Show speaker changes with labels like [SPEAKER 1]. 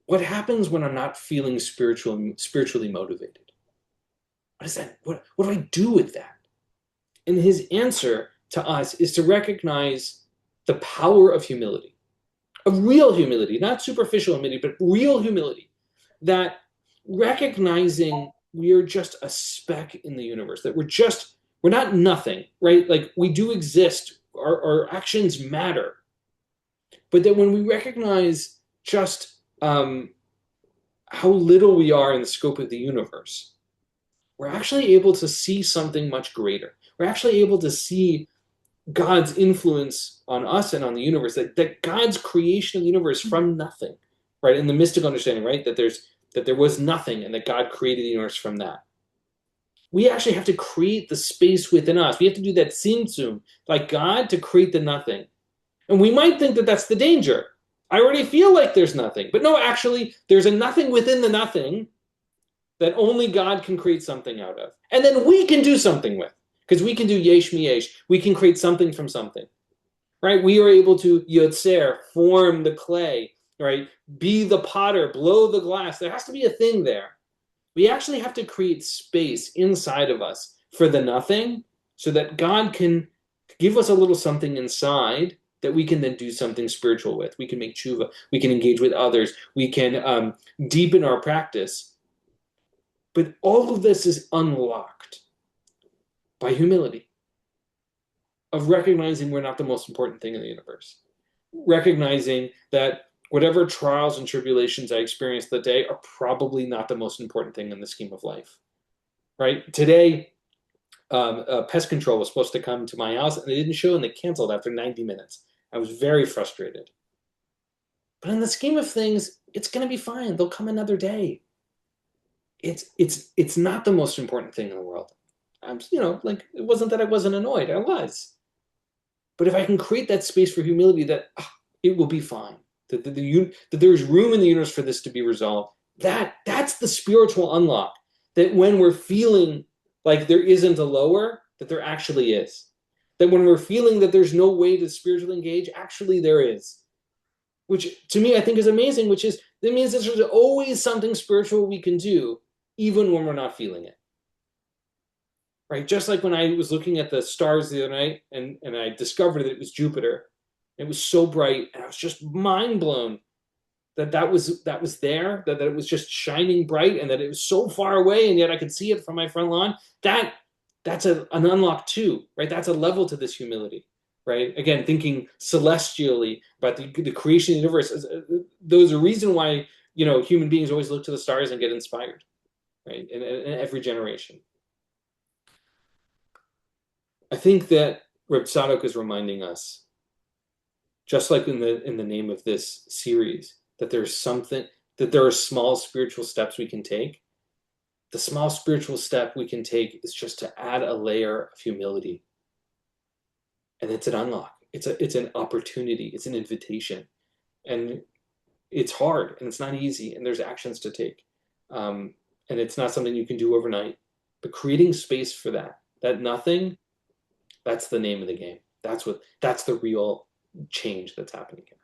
[SPEAKER 1] what happens when I'm not feeling spiritually motivated? What is that? What do I do with that? And his answer to us is to recognize the power of humility, of real humility, not superficial humility, but real humility, that recognizing we're just a speck in the universe, that we're not nothing, right? Like we do exist, our actions matter, but that when we recognize just how little we are in the scope of the universe, we're actually able to see something much greater. We're actually able to see God's influence on us and on the universe, that God's creation of the universe from nothing, right? In the mystical understanding, right? That there was nothing and that God created the universe from that. We actually have to create the space within us. We have to do that tzimtzum, like God, to create the nothing. And we might think that that's the danger. I already feel like there's nothing. But no, actually, there's a nothing within the nothing that only God can create something out of. And then we can do something with. Because we can do yesh mi yesh. We can create something from something. Right? We are able to yotzer, form the clay, right? Be the potter, blow the glass. There has to be a thing there. We actually have to create space inside of us for the nothing so that God can give us a little something inside that we can then do something spiritual with. We can make tshuva. We can engage with others. We can deepen our practice. But all of this is unlocked by humility, of recognizing we're not the most important thing in the universe, recognizing that whatever trials and tribulations I experience that day are probably not the most important thing in the scheme of life, right? Today, pest control was supposed to come to my house and they didn't show and they canceled after 90 minutes. I was very frustrated. But in the scheme of things, it's going to be fine. They'll come another day. It's not the most important thing in the world. Like it wasn't that I wasn't annoyed. I was. But if I can create that space for humility, that it will be fine. That there's room in the universe for this to be resolved. That's the spiritual unlock. That when we're feeling like there isn't a lower, that there actually is. That when we're feeling that there's no way to spiritually engage, actually there is. Which to me I think is amazing, which is that means that there's always something spiritual we can do, even when we're not feeling it. Right? Just like when I was looking at the stars the other night and I discovered that it was Jupiter. It was so bright, and I was just mind blown that was there, that it was just shining bright, and that it was so far away, and yet I could see it from my front lawn. That's an unlock too, right? That's a level to this humility, right? Again, thinking celestially about the creation of the universe. There's a reason why human beings always look to the stars and get inspired, right? In every generation. I think that Reb Tzadok is reminding us, just like in the name of this series, that there are small spiritual steps we can take. The small spiritual step we can take is just to add a layer of humility. And it's an unlock. It's an opportunity. It's an invitation. And it's hard and it's not easy and there's actions to take. And it's not something you can do overnight. But creating space for that nothing, that's the name of the game. That's the real change that's happening here.